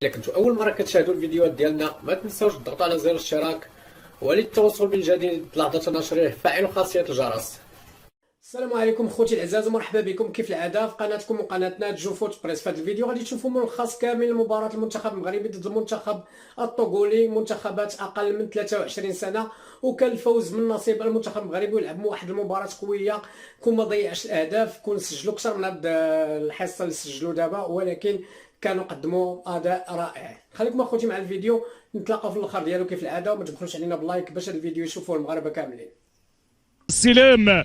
إلا كنتو أول مرة كتشاهدوا الفيديوهات ديالنا ما تنساوش تضغطوا على زر الاشتراك وللتوصل بالجديد لحظة نشره فعلوا خاصية الجرس. السلام عليكم خوتي العزاز ومرحبا بكم كيف العاده في قناتكم وقناتنا جو فوت بريس. في هذا الفيديو غادي تشوفوا ملخص كامل لمباراة المنتخب المغربي ضد المنتخب الطوغولي، منتخبات اقل من 23 سنه، وكان الفوز من نصيب المنتخب المغربي ولعب واحد المباراة قويه، كون ما ضيعش الاهداف، كون سجلوا اكثر من هاد الحصه اللي سجلوا دابا، ولكن كانوا قدموا اداء رائع. خليكم اخوتي مع الفيديو، نتلاقاو في الاخر ديالو كيف العاده، وما تبخلوش علينا باللايك باش هذا الفيديو يشوفوه المغاربه كاملين. استلام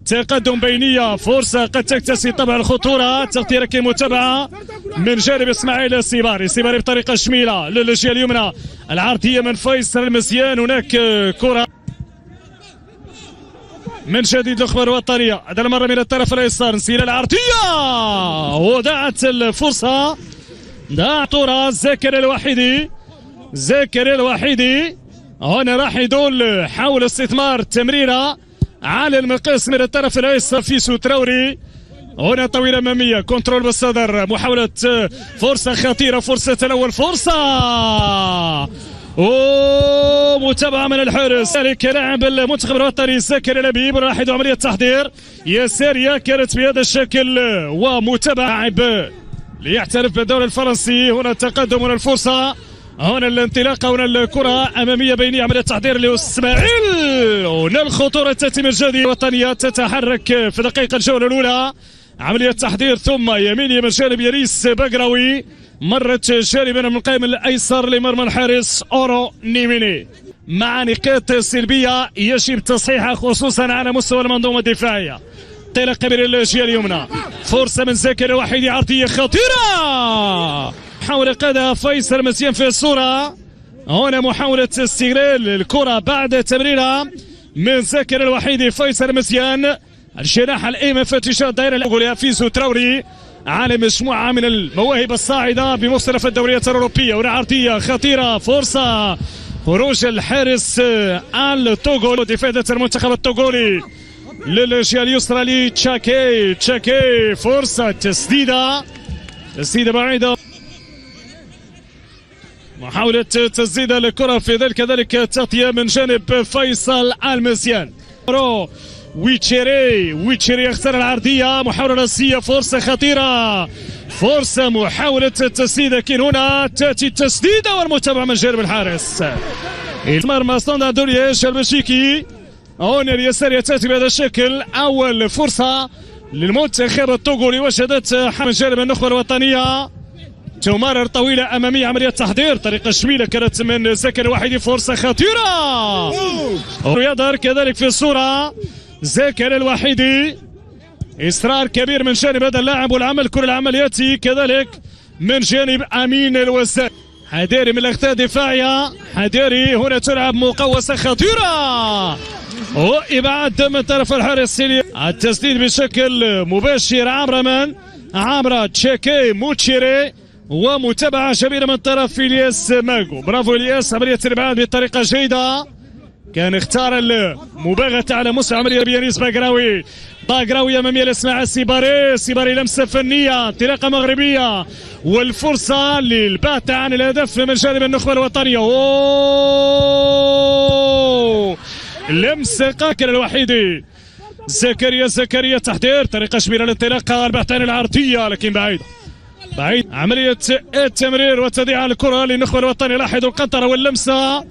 تقدم بينية، فرصة قد تكتسي طبعا الخطورة، تغطية كي متابعة من جانب اسماعيل السيباري بطريقة شميلة للجهة اليمنى، العرضية من فيصل المزيان، هناك كرة من جديد الأخبار الوطنية، هذا المرة من الطرف الأيسر، نسينا العرضية وضاعت الفرصة، ضاع طورة زكريا الوحيدي هنا راح يدل حول استثمار التمريرة على المقاس من الطرف الايسر في تراوري، هنا طويله اماميه، كنترول بالصدر، محاوله فرصه خطيره، فرصه الاول، فرصه ومتابعه من الحارس، ذلك لاعب المنتخب الوطني زكريا لبيب، راح يدعو عمليه تحضير يساريه كانت بهذا الشكل، ومتابعه لاعب ليحترف بالدوري الفرنسي، هنا التقدم، هنا الفرصه، هنا الانطلاقه، هنا الكره اماميه بينيه، عمليه تحضير لاسماعيل، هنا الخطوره تاتي من جديد، الوطنيه تتحرك في دقائق الجوله الاولى، عمليه تحضير ثم يمينيه من جانب ياريس بقراوي، مرت جانبا من القائم الايسر لمرمى الحارس اورو نيميني، مع نقاط سلبيه يجب تصحيحها خصوصا على مستوى المنظومه الدفاعيه. انطلاقه من الجهه اليمنى، فرصه من زكريا وحيدي، عرضيه خطيره، محاولة قادها فيصل مزيان في الصورة، هنا محاولة استغلال الكرة بعد تمريرها من زكريا الوحيدي، فيصل مزيان الجناح الأيمن في اتجاه الدائرة الأولى، فيزو تراوري على مجموعة من المواهب الصاعدة بمختلف الدوريات الأوروبية، هنا عرضية خطيرة، فرصة خروج الحارس الطوغولي، دفاع المنتخب الطوغولي للجهة اليسرى لتشاكي، فرصة تسديدة بعيدة، محاولة تسديد الكرة في ذلك كذلك تغطية من جانب فيصل المزيان، ويتشيري يختار العرضية، محاولة راسية، فرصة خطيرة، فرصة محاولة التسديد، لكن هنا تأتي التسديدة والمتابعة من جانب الحارس، مرمى ستاندارد دولياش البلجيكي، هنا اليسار تأتي بهذا الشكل، أول فرصة للمنتخب الطوغولي وجدت من جانب النخبة الوطنية، تمرر طويلة أمامية، عملية تحضير، طريقة شميلة كانت من زكريا الوحيدي، فرصة خطيرة، يظهر كذلك في الصورة زكريا الوحيدي، إصرار كبير من جانب هذا اللاعب، والعمل كل العمل يأتي كذلك من جانب أمين الوزاري، حذاري من الأخطاء الدفاعية، حذاري، هنا تلعب مقوسة خطيرة، وإبعاد من طرف الحارس، التسديد بشكل مباشر عمرة تشاكي موتشيري، ومتابعة جميلة من طرف إلياس ماغو، برافو إلياس، عملية الإبعاد بطريقة جيدة، كان اختار المباغتة على مستوى عملية بيانيس باقراوي أمامية لإسماعيل السيباري، لمسة فنية، انطلاقة مغربية، والفرصة للبحث عن الهدف من جانب النخبة الوطنية، لمسة قاكر الوحيدي، زكريا تحضير، طريقة شميلة للانطلاقة، البحث عن العرضية لكن بعيد، عملية التمرير وتضييع الكرة للنخبة الوطنية، لاحظوا القنطرة واللمسة،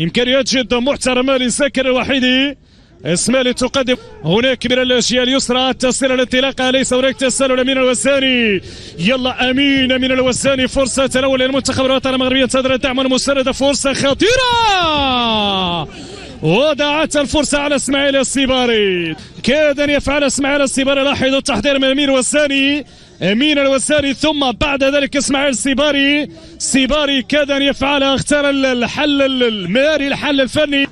إمكانيات جدا محترمة لزكريا الوحيدي، اسماعيل تقدم هناك من الجهة اليسرى، تسلل الانطلاقة، ليس هناك تسلل من الوزاني، يلا أمين الوزاني، فرصة الأولى للمنتخب الوطني المغربي، ينتظر الدعم المساندة، فرصة خطيرة، وضاعت الفرصة على اسماعيل السيباري، كاد أن يفعل اسماعيل السيباري، لاحظوا التحضير من أمين الوزاني ثم بعد ذلك اسماعيل السيباري كاد أن يفعل، اختار الحل المهاري، الحل الفني،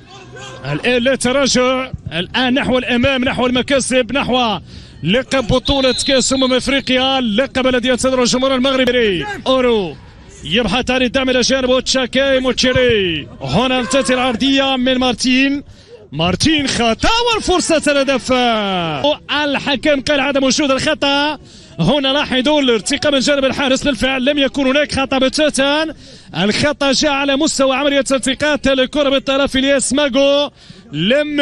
الآن لا تراجع، الآن نحو الأمام، نحو المكاسب، نحو لقب بطولة كأس أفريقيا، اللقب الذي ينتظره الجمهور المغربي، أورو يبحث عن الدعم إلى جانبه تشاكي موتشيري، هنا تأتي العرضية من مارتين خطأ، والفرصة الهدف، الحكم قال عدم وجود الخطأ، هنا لاحظوا الارتقاء من جانب الحارس. بالفعل لم يكن هناك خطأ بتاتا، الخطأ جاء على مستوى عملية التقاط الكرة بالطرف. الياس ماغو لم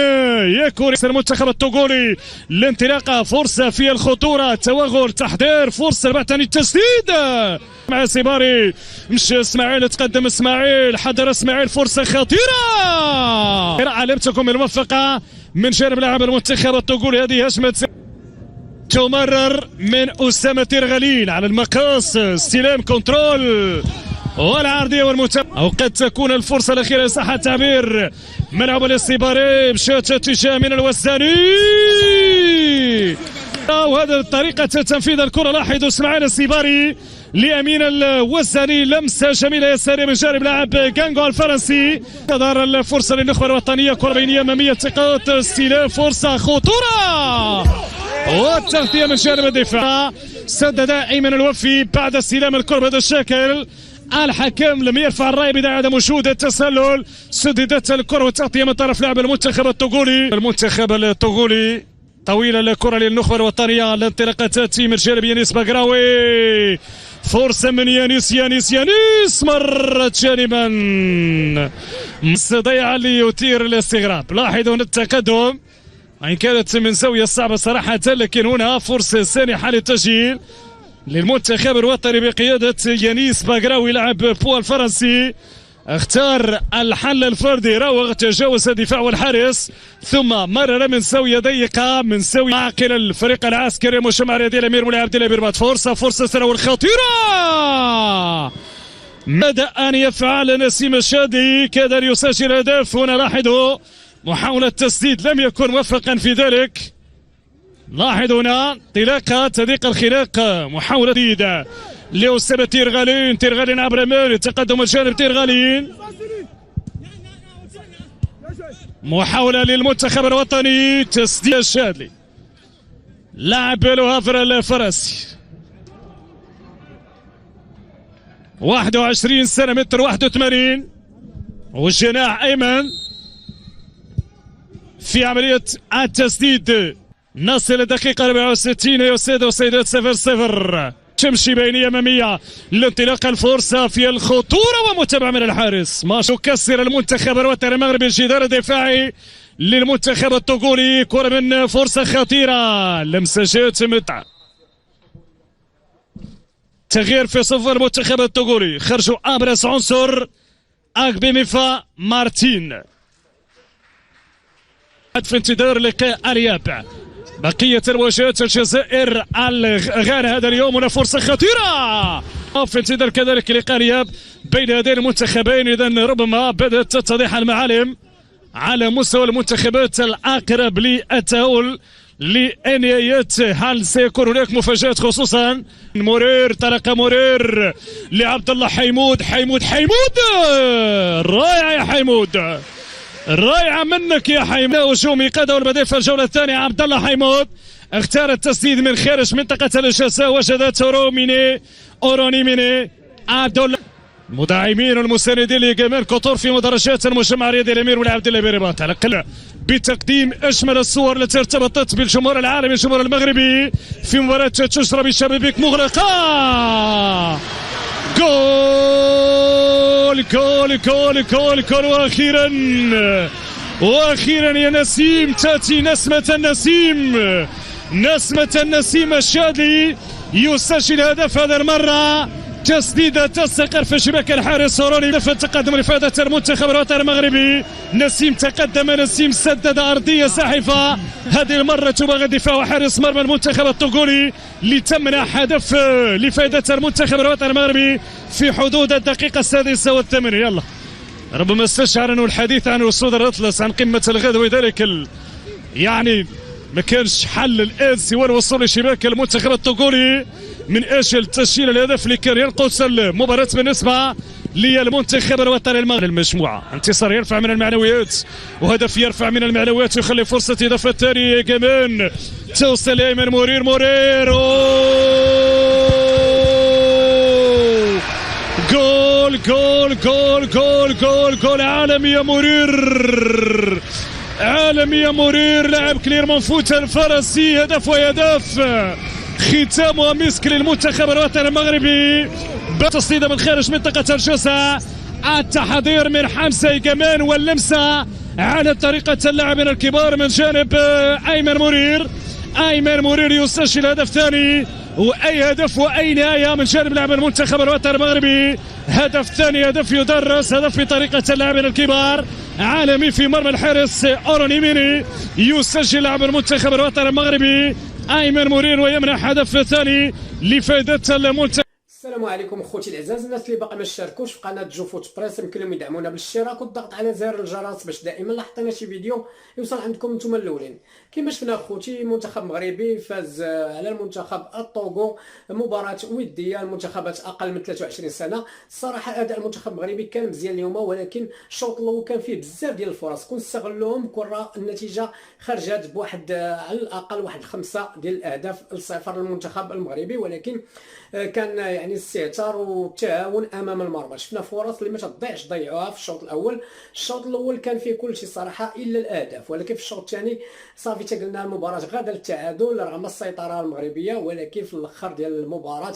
يكن المنتخب التوغولي الانطلاقة، فرصة في الخطورة، توغل، تحضير، فرصة بعد عن التسديد مع سيباري. مشى اسماعيل، تقدم اسماعيل، حضر اسماعيل، فرصة خطيرة لم تكن الموفقة من جانب لاعب المنتخب التوغولي. هذه هجمة تمرر من أسامة تيرغالين على المقاس، استلام، كنترول والعرضية والمتابعة، أو قد تكون الفرصة الأخيرة صح التعبير. ملعب الاستباري مشات اتجاه من الوزاني، وهذا طريقة تنفيذ الكرة. لاحظوا اسماعيل السيباري لأمين الوزاني، لمسة جميلة يسارية من جانب لاعب غانغو الفرنسي. تظهر الفرصة للنخبة الوطنية، كرة بينية أمامية، التقاط، استلام، فرصة، خطورة والتغطية من جانب الدفاع. سدد أيمن الوفي بعد استلام الكرة بهذا الشكل. الحكم لم يرفع الراية بداية عدم وجود التسلل. سددت الكرة والتغطية من طرف لاعب المنتخب التوغولي. المنتخب التوغولي طويلة الكرة للنخبة الوطنية، الانطلاقة تأتي من جانب يانيس باغراوي، فرصة من يانيس مرت جانبا، ضيع ليثير الاستغراب. لاحظوا التقدم وإن كانت من زاوية صعبة صراحة، لكن هنا فرصة سانحة للتسجيل للمنتخب الوطني بقيادة يانيس باغراوي لاعب بو الفرنسي. اختار الحل الفردي، راوغ، تجاوز الدفاع والحارس، ثم مرر من زاوية ضيقة، من زاوية عاقل الفريق العسكري مجمع رياضي الأمير مولاي عبد الله بيربات. فرصة سنوات خطيرة، ماذا أن يفعل نسيم الشادي؟ كاد أن يسجل هدف. هنا لاحظوا محاولة تسديد لم يكن موفقا في ذلك. لاحظ هنا انطلاقة تضيق الخناق، محاولة جديدة لأسامة تيرغالين عبر مال، تقدم الجانب تيرغالين، محاولة للمنتخب الوطني، تسديد الشادلي لاعب لو هافر الفرنسي، 21 سنة، متر 81، والجناح أيمن في عملية التسديد. نصل الدقيقة 64 يا سادة وسيدات، 0-0. تمشي بينية أمامية، الانطلاقة، الفرصة في الخطورة ومتابعة من الحارس. ما يكسر المنتخب الوطني المغربي الجدار الدفاعي للمنتخب التوغولي. كرة من فرصة خطيرة، لمسة جات متعة، تغيير في صف المنتخب التوغولي. خرجوا أبرز عنصر أغبيميفا مارتين في انتظار لقاء الياب. بقية المواجهات الجزائر غانا هذا اليوم، هنا فرصة خطيرة في انتظار كذلك لقاء الياب بين هذين المنتخبين. إذا ربما بدأت تتضح المعالم على مستوى المنتخبات الأقرب للتأهل لنهايات. هل سيكون هناك مفاجآت، خصوصا مرير، طلق مرير لعبد الله حيمود. رائع يا حيمود، رائعة منك يا حيمود. هجومي قاده البديل في الجولة الثانية. عبد الله حيمود اختار التسديد من خارج منطقة الجزاء، وجدت أوروني ميني. عبد الله المداعمين والمساندين لجمال كوتور في مدرجات المجمع الرياضي الأمير مولاي عبد الله بيربات، على الأقل بتقديم أجمل الصور التي ارتبطت بالجمهور العالمي، الجمهور المغربي، في مباراة تجرى بشبابيك مغلقة. جول جول جول جول جول، واخيرا يا نسيم تاتي نسمة النسيم الشادلي يسجل هدف هذه المرة. تسديدة تستقر في شباك الحارس أوروني. هدف التقدم لفائدة المنتخب الوطني المغربي. نسيم تقدم، نسيم سدد أرضية ساحفة، هذه المرة تبغى الدفاع وحارس مرمى المنتخب التوغولي لتمنح هدف لفائدة المنتخب الوطني المغربي في حدود الدقيقة 86. يلا ربما استشعر أنه الحديث عن وصول الأطلس، عن قمة الغد، وذلك يعني ما كانش حل الآن سوى الوصول لشباك المنتخب التوغولي من أجل تسجيل الهدف اللي كان ينقص المباراة بالنسبة للمنتخب الوطني المغربي. المجموعة انتصار يرفع من المعنويات، وهدف يرفع من المعنويات، يخلي فرصة إضافة الثانية كمان. توصل أيمن مرير جول جول جول جول جول جول. عالمي يا مرير، لاعب كليرمون فوت الفرنسي. هدف وهدف ختامها مسك للمنتخب الوطني المغربي بتصديده من خارج منطقه الجزاء. التحضير من حمزه كمان واللمسه على طريقه اللاعبين الكبار من جانب ايمن مرير. ايمن مرير يسجل هدف ثاني، واي هدف واي نهايه من جانب لاعب المنتخب الوطني المغربي. هدف ثاني، هدف يدرس، هدف بطريقه اللاعبين الكبار. عالمي في مرمى الحارس اوروني ميني. يسجل لاعب المنتخب الوطني المغربي ايمن مرير ويمنح هدف ثاني لفائده المنتخب. السلام عليكم خوتي الاعزاء، الناس اللي باقي ما اشتركوش في قناه جو فوت بريس يمكن لهم يدعمونا بالاشتراك والضغط على زر الجرس باش دائما لا حطينا شي فيديو يوصل عندكم نتوما الاولين. كما شفنا خوتي المنتخب المغربي فاز على المنتخب الطوغو مباراه وديه، المنتخبات اقل من 23 سنه. الصراحه اداء المنتخب المغربي كان مزيان اليوم، ولكن الشوط الاول كان فيه بزاف ديال الفرص كون استغلوهم، كون النتيجه خرجت بواحد على الاقل واحد 5 ديال الاهداف لصفر للمنتخب المغربي، ولكن كان يعني استهتار والتعاون امام المرمى. شفنا فرص اللي ما تضيعش ضيعوها في الشوط الاول. الشوط الاول كان فيه كل شيء صراحه الا الاهداف، ولكن في الشوط الثاني صافي تقلنا المباراه غادا للتعادل رغم السيطره المغربيه، ولكن في الاخر ديال المباراه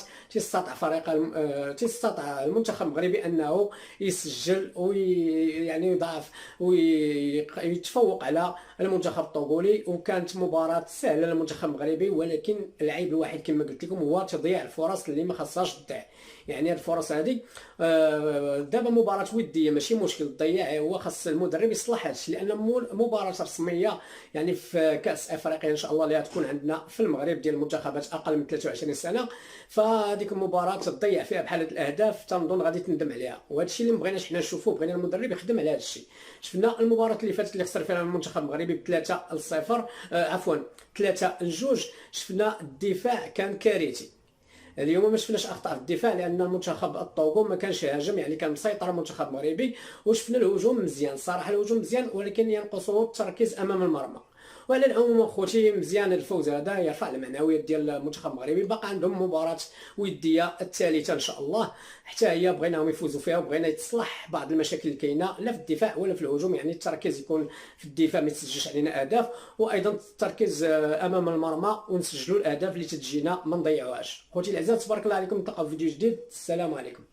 تستطاع المنتخب المغربي انه يسجل ويعني يضاعف ويتفوق على المنتخب الطوغولي، وكانت مباراه سهله للمنتخب المغربي. ولكن العيب الوحيد كما قلت لكم هو تضييع الفرص اللي ما خاصهاش تضيع. يعني الفرص هذه دابا مباراه وديه ماشي مشكل تضيع، هو خاص المدرب يصلح هادشي، لان مباراه رسميه يعني في كاس افريقيا ان شاء الله اللي غتكون عندنا في المغرب ديال المنتخبات اقل من 23 سنه. فهذيك المباراه تضيع فيها بحال هاد الاهداف تنظن غادي تندم عليها، وهذا الشيء اللي مبغيناش حنا نشوفوه، بغينا المدرب يخدم على هذا الشيء. شفنا المباراه اللي فاتت اللي خسر فيها المنتخب المغربي ب3-0 عفوا 3-2. شفنا الدفاع كان كارثي. اليوم ما شفناش اخطاء في الدفاع لان المنتخب الطوغو ما كانش يهاجم، يعني كان مسيطر المنتخب المغربي. وشفنا الهجوم مزيان صراحه، الهجوم مزيان، ولكن ينقصه التركيز امام المرمى. وعلى العموم اخوتي مزيان الفوز هذا يرفع المعنويات ديال المنتخب المغربي. باقي عندهم مباراه وديه الثالثه ان شاء الله، حتى هي بغيناهم يفوزوا فيها، وبغينا يتصلح بعض المشاكل اللي كاينه لا في الدفاع ولا في الهجوم. يعني التركيز يكون في الدفاع ما يتسجلش علينا اهداف، وايضا التركيز امام المرمى ونسجلوا الاهداف اللي تجينا ما نضيعوهاش. خوتي الاعزاء تبارك الله عليكم، نلتقاو في فيديو جديد. السلام عليكم.